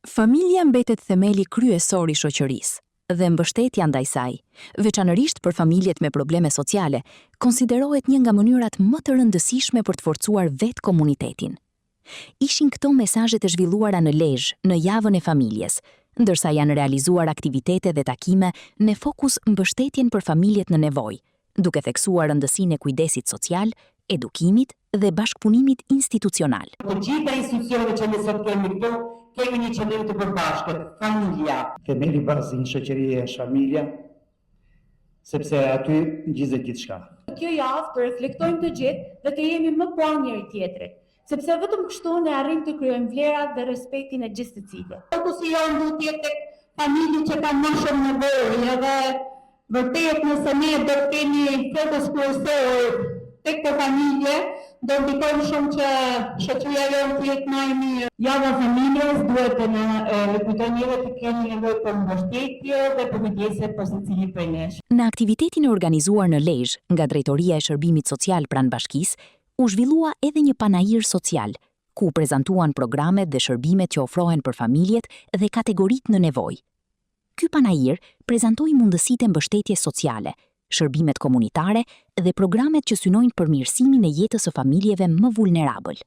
Familja mbetet themeli kryesor i shoqërisë dhe mbështetja ndaj saj, veçanërisht për familjet me probleme sociale, konsiderohet një nga mënyrat më të rëndësishme për të forcuar vetë komunitetin. Ishin këto mesazhet e zhvilluara në Lezhë në javën e familjes, ndërsa janë realizuar aktivitete dhe takime në fokus mbështetjen për familjet në nevojë, duke theksuar rëndësinë e kujdesit social, edukimit dhe bashkëpunimit institucional. Të gjitha institucionet që ne sot kemi këtu, kemi një qëllim të përbashkët, familja. Themeli bazë një shoqërie është familja, sepse aty ngjitet gjithçka. Kjo javë të reflektojmë të gjithë dhe të jemi më pranë njëri tjetrit, sepse vetëm kështu ne arrijmë të krijojmë vlerat dhe respektin e gjithë secilit. Fokusi jonë duhet të jetë tek familjet që kanë më shumë nevojë dhe vërtet nëse ne do të kemi fokus kryesor tek të familje, do ndikojmë shumë që shoqëria jonë të jetë më e mirë. Java e familjes duhet të na kujtojë njerëzit të kenë nevojë për mbështetje dhe për kujdese për secili prej nesh. Në aktivitetin e organizuar në Lezhë nga Drejtoria e Shërbimit Social pranë bashkisë, u zhvillua edhe një panajir social, ku prezantuan programet dhe shërbimet që ofrohen për familjet dhe kategoritë në nevojë. Ky panajir prezantoi mundësitë e mbështetjes sociale, shërbimet komunitare dhe programet që synojnë përmirësimin e jetës së familjeve më vulnerabël.